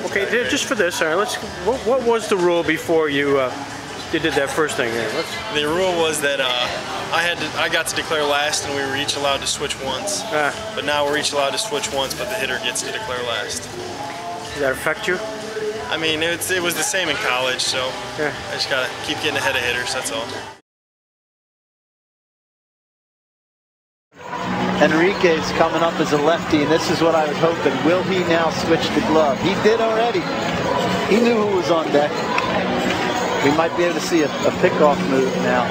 Okay, just for this, all right, what was the rule before you did that first thing? The rule was that I got to declare last, and we were each allowed to switch once. But now we're each allowed to switch once, but the hitter gets to declare last. Does that affect you? I mean, it was the same in college, so I just gotta keep getting ahead of hitters. That's all. Enrique's coming up as a lefty, and this is what I was hoping. Will he now switch the glove? He did already. He knew who was on deck. We might be able to see a pickoff move now.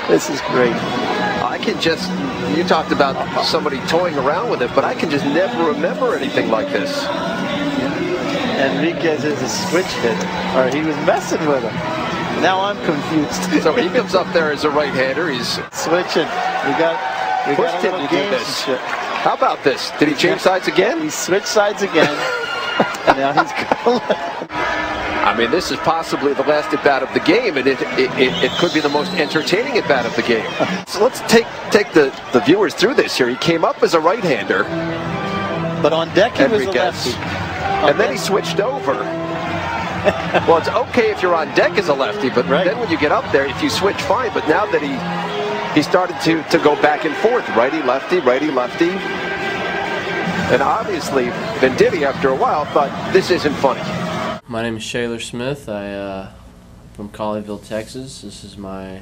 This is great. I can just, you talked about somebody toying around with it, but I can just never remember anything like this. Enriquez is a switch hit, or he was messing with him. Now I'm confused. So he comes up there as a right-hander. He's switching. We got a little gamesmanship. How about this? Did he change sides again? He switched sides again. And now he's going. I mean, this is possibly the last at-bat of the game, and it could be the most entertaining at-bat of the game. So let's take the viewers through this here. He came up as a right-hander. But on deck he was a lefty. And then he switched over. Well, it's okay if you're on deck as a lefty, but then when you get up there, if you switch, fine. But now that he started to go back and forth, righty-lefty, righty-lefty. And obviously, Venditte, after a while, thought, this isn't funny. My name is Shaler Smith. I'm from Colleyville, Texas. This is my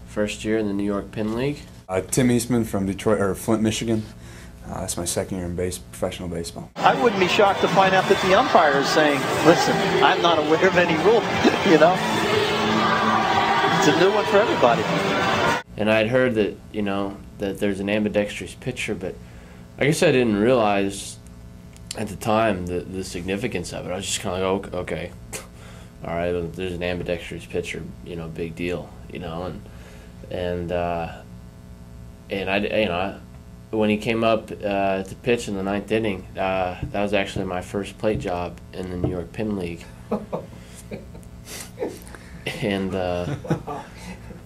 first year in the New York Penn League. Tim Eastman from Detroit, or Flint, Michigan. That's my second year in professional baseball. I wouldn't be shocked to find out that the umpire is saying, listen, I'm not aware of any rule, you know. It's a new one for everybody. And I'd heard that, you know, that there's an ambidextrous pitcher, but I guess I didn't realize at the time the significance of it. I was just kind of like, okay, all right, there's an ambidextrous pitcher, you know, big deal, you know, and I, you know, when he came up to pitch in the 9th inning, that was actually my first plate job in the New York Penn League. And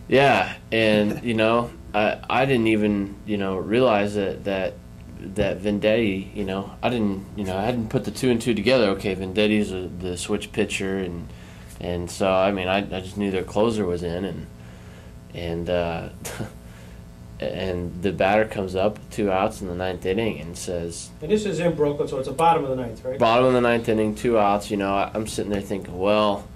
yeah, and you know, I didn't even, you know, realize that Venditte, you know, I hadn't put the 2 and 2 together. Okay, Venditte's the switch pitcher, and so I mean, I just knew their closer was in, and the batter comes up, 2 outs in the 9th inning, and says. And this is in Brooklyn, so it's the bottom of the 9th, right? Bottom of the 9th inning, 2 outs. You know, I'm sitting there thinking, well,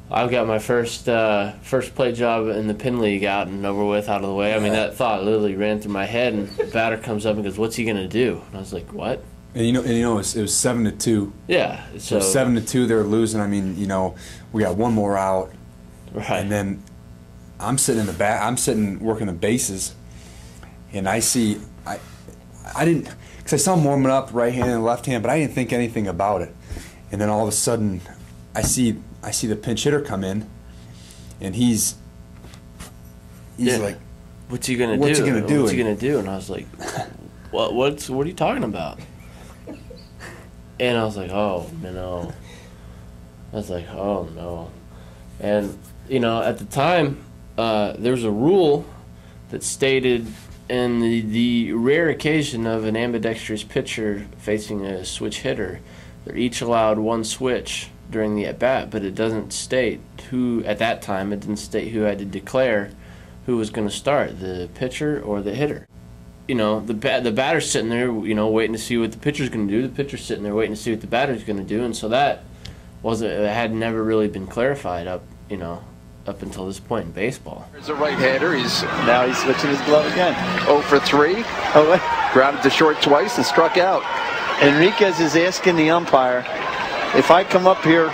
I've got my first plate job in the Penn League out and over with, out of the way. I mean, that thought literally ran through my head, and the batter comes up and goes, "What's he gonna do?" And I was like, "What?" And you know, it was 7-2. Yeah. So 7-2, they were losing. I mean, you know, we got one more out, right? And then I'm sitting in the back. I'm sitting working the bases, and I see, I didn't, because I saw him warming up right hand and left hand, but I didn't think anything about it. And then all of a sudden, I see the pinch hitter come in, and he's like, "What's he gonna do? What's he gonna do? What's he gonna do?" And I was like, "What are you talking about?" And I was like, "Oh no!" I was like, "Oh no!" And you know, at the time, there was a rule that stated, in the rare occasion of an ambidextrous pitcher facing a switch hitter, they're each allowed 1 switch during the at-bat, but it doesn't state who, at that time, it didn't state who had to declare who was going to start, the pitcher or the hitter. You know, the batter's sitting there, you know, waiting to see what the pitcher's going to do. The pitcher's sitting there waiting to see what the batter's going to do, and so that had never really been clarified up until this point in baseball. There's a right-hander. Now he's switching his glove again. 0 for 3. Grounded to short twice and struck out. Enriquez is asking the umpire, if I come up here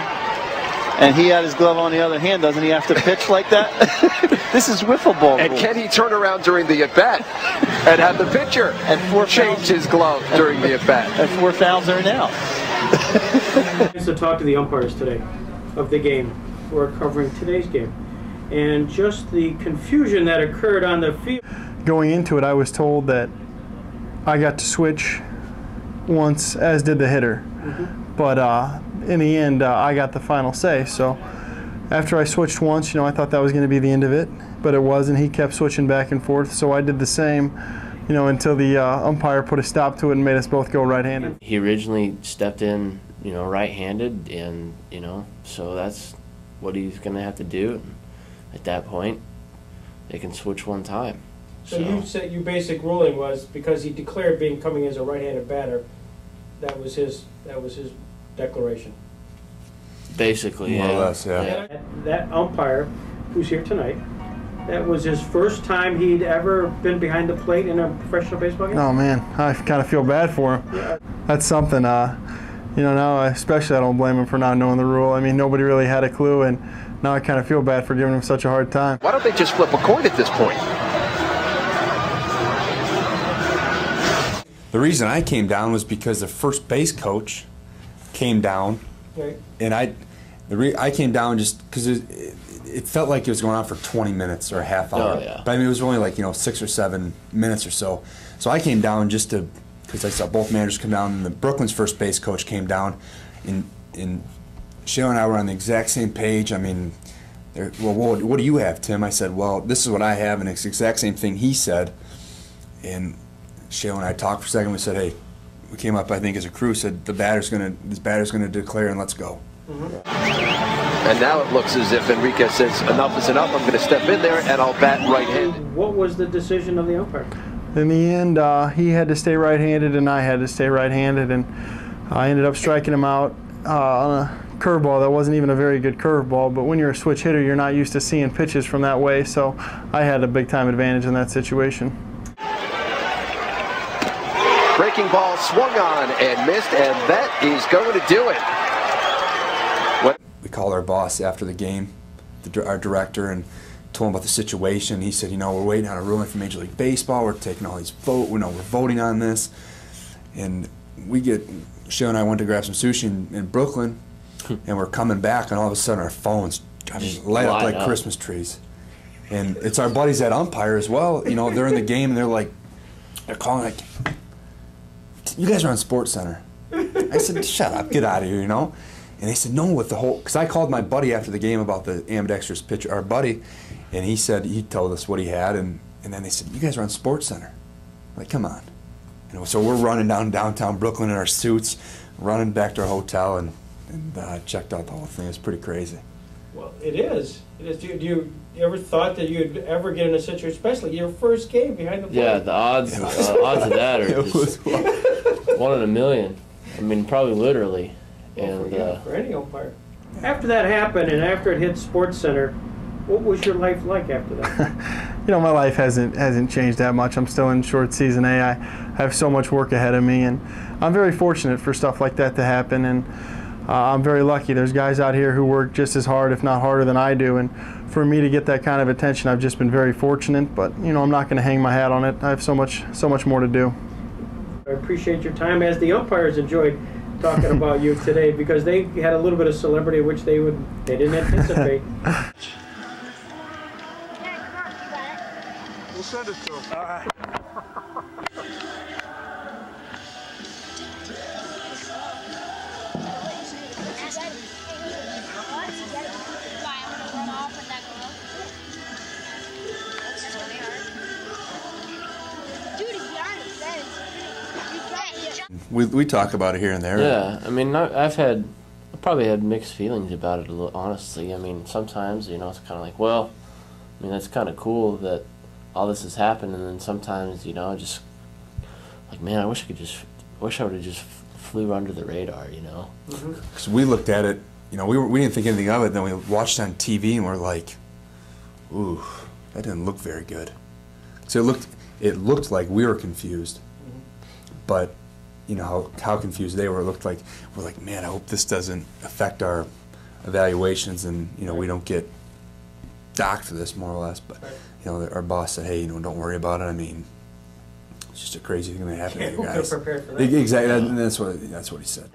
and he had his glove on the other hand, doesn't he have to pitch like that? This is wiffle ball And rules. can he turn around during the at-bat and have the pitcher change his glove during the at-bat? And 4 fouls are now. To talk to the umpires today of the game. We're covering today's game. And just the confusion that occurred on the field. Going into it, I was told that I got to switch once, as did the hitter. But in the end, I got the final say. So after I switched once, you know, I thought that was going to be the end of it, but it wasn't. He kept switching back and forth, so I did the same. You until the umpire put a stop to it and made us both go right-handed. He originally stepped in, right-handed, and, so that's what he's going to have to do. At that point, they can switch one time. So you said your basic ruling was because he declared coming as a right-handed batter, that was his declaration. Basically, more or less, yeah. That umpire who's here tonight, that was his first time he'd ever been behind the plate in a professional baseball game? Oh, man, I kind of feel bad for him. Yeah. That's something, now especially I don't blame him for not knowing the rule. I mean, nobody really had a clue, and now I kind of feel bad for giving him such a hard time. Why don't they just flip a coin at this point? The reason I came down was because the first base coach came down, right. And I came down just because it felt like it was going on for 20 minutes or a half hour. Oh, yeah. But I mean, it was only like 6 or 7 minutes or so. So I came down just to, because I saw both managers come down, and the Brooklyn's first base coach came down, and Shale and I were on the exact same page. I mean, well, what do you have, Tim? I said, well, this is what I have, and it's the exact same thing he said. And Shale and I talked for a second. We said, hey, we came up, I think, as a crew, said this batter's gonna declare, and let's go. Mm-hmm. And now it looks as if Enrique says, enough is enough. I'm going to step in there, and I'll bat right-handed. What was the decision of the umpire? In the end, he had to stay right-handed, and I had to stay right-handed, and I ended up striking him out on a curveball that wasn't even a very good curveball. But when you're a switch hitter, you're not used to seeing pitches from that way, so I had a big-time advantage in that situation. Breaking ball swung on and missed, and that is going to do it. We called our boss after the game, our director, and told him about the situation. He said, we're waiting on a ruling from Major League Baseball. We're taking all these we're voting on this. And Shale and I went to grab some sushi in Brooklyn, and we're coming back, and all of a sudden our phones light up like Christmas trees. And it's our buddies that umpire as well. They're in the game, and they're calling like, you guys are on Sports Center. I said, shut up, get out of here, And they said, no, with the whole, because I called my buddy after the game about the ambidextrous pitcher, our buddy, and he said, he told us what he had, and then they said, you guys are on Sports Center. I'm like, come on. So we're running down downtown Brooklyn in our suits, running back to our hotel, and checked out the whole thing. It was pretty crazy. Well, it is. It is. Do you ever thought that you'd ever get in a situation, especially your first game behind the plate? Yeah, the odds of that are just 1 in a million. I mean, probably literally. And for any umpire. After that happened, and after it hit Sports Center, what was your life like after that? My life hasn't changed that much. I'm still in short season A. I have so much work ahead of me, and I'm very fortunate for stuff like that to happen. And I'm very lucky. There's guys out here who work just as hard, if not harder, than I do. And for me to get that kind of attention, I've just been very fortunate. But I'm not going to hang my hat on it. I have so much more to do. I appreciate your time, as the umpires enjoyed talking about you today, because they had a little bit of celebrity which they didn't anticipate. We'll send it to them. All right. We talk about it here and there. Yeah, I mean, I've probably had mixed feelings about it, honestly. I mean, sometimes, it's kind of like, well, I mean, that's kind of cool that all this has happened, and then sometimes, just like, man, I wish I would have just flew under the radar, Because we looked at it, we didn't think anything of it, then we watched it on TV, and we're like, ooh, that didn't look very good. So it looked like we were confused, but how confused they were. It looked like we're like, man, I hope this doesn't affect our evaluations, and we don't get docked for this, more or less. But our boss said, hey, don't worry about it. I mean, it's just a crazy thing that happened to you guys. Prepared for that. Exactly, and that's what he said.